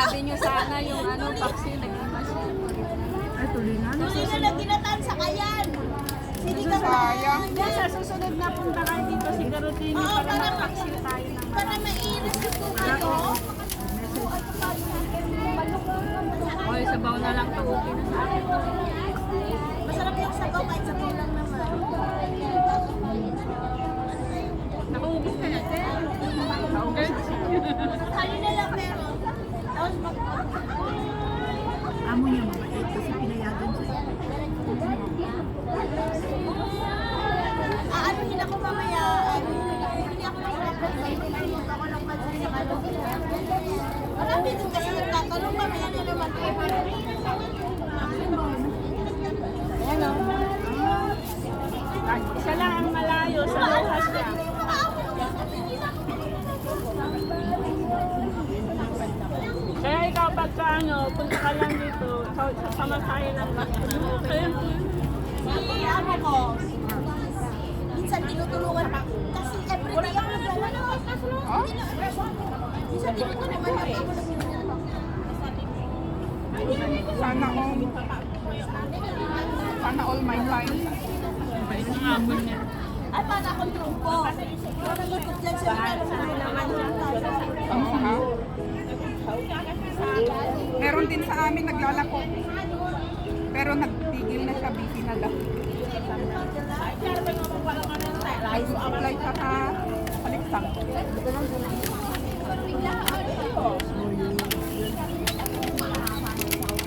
Sabi niyo sana yung ano, vaccine, naging vaccine. Ay, tuloy na. Tuloy na lang ginataan sa kayan. Sige ka Sayang. Hindi, sa susunod na punta kayo dito si Garutini Oo, para mag-vaccine tayo ng para mainit yung tubig ko. Oy, sabaw na lang to, okay na sa akin. Masarap yung sabaw kahit sabaw lang naman. Nakuubos ka na, te. Hali na lang pero. Tapos amo niya mabait kasi pinayagan siya. ano din ako mamaya. Hindi ako nag-represent. Ako ng pansin sa kalong. Marami din kasi nagtatanong mamaya na naman. Ayan o. Isa lang ang malayo sa bukas niya. Kaya ikaw pagka ano, punta ka lang dito, samasahin ng vaccine. Okay. Si ano ko, minsan tinutulungan pa. Kasi everyday ako naglalaro. Minsan tinutulungan niya pa ako Sana all. Sana all my time. Bait ng amon niya. Ay, para akong trumpo. Para nagkot yan sa naman siya. Oo, ha? Meron din sa amin naglalako. Pero nagtigil na siya, busy na daw. Ay, apply siya sa Aliksang.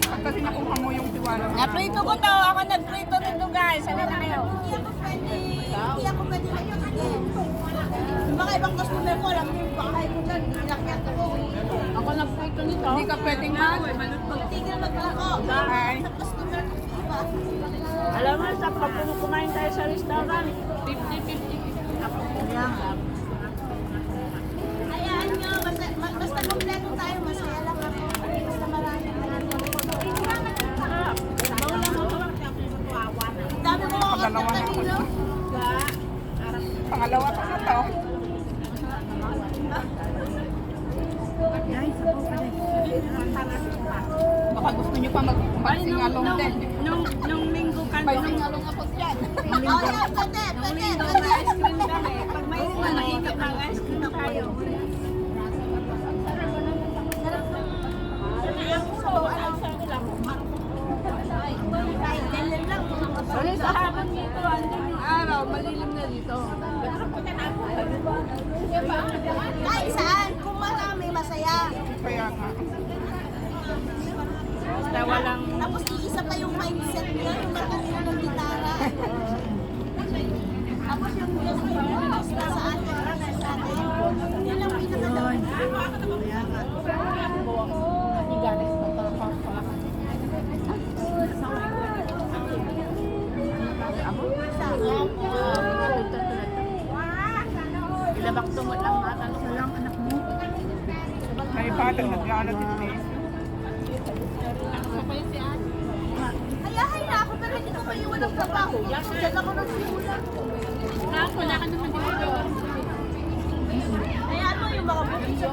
Pag kasi nakuha mo yung tiwala mo. Naprito ko to, ako nagprito nito guys. Ano na kayo? Hindi ako pwede magiging. Yung mga ibang customer ko, alam mo yung bahay ko dyan, inakyat ko. Ako nagprito nito. Hindi ka pwedeng Magtigil maglako. Ay. Sa customer ko, iba. Alam mo, sa kapag kumain tayo sa restaurant, 50-50. Hayaan nyo, basta kompleto tayo, masaya lang ako. Basta marami na lang. Ang dami ko mga Pangalawa na ako. kanino. Pangalawa pa na to. Ay, sabaw ka na. Baka gusto nyo pa magsingalong din. Nung linggo ka May nung singalong ako dyan. Oh, yeah, pwede, pwede, pwede. ice cream kami. Pag may nakikip ng ice cream tayo. Kahit ganyan lang. Sorry sa hapon dito, andun yung Araw, malilim na dito. Kahit saan, kung marami, masaya. Kaya nga. basta walang Tapos iisa pa yung mindset niya, yung matalino ng gitara. Tapos yung basta sa atin, sa atin. Yan lang pinakadawin. ilabak tumot lang matanong mo lang anak mo. May batang naglalagit na eh. Hayahay na ako, pero hindi ko maiwan ang trabaho. Diyan ako nang simulan. Wala ka naman dito. Kaya ano yung mga bukid sa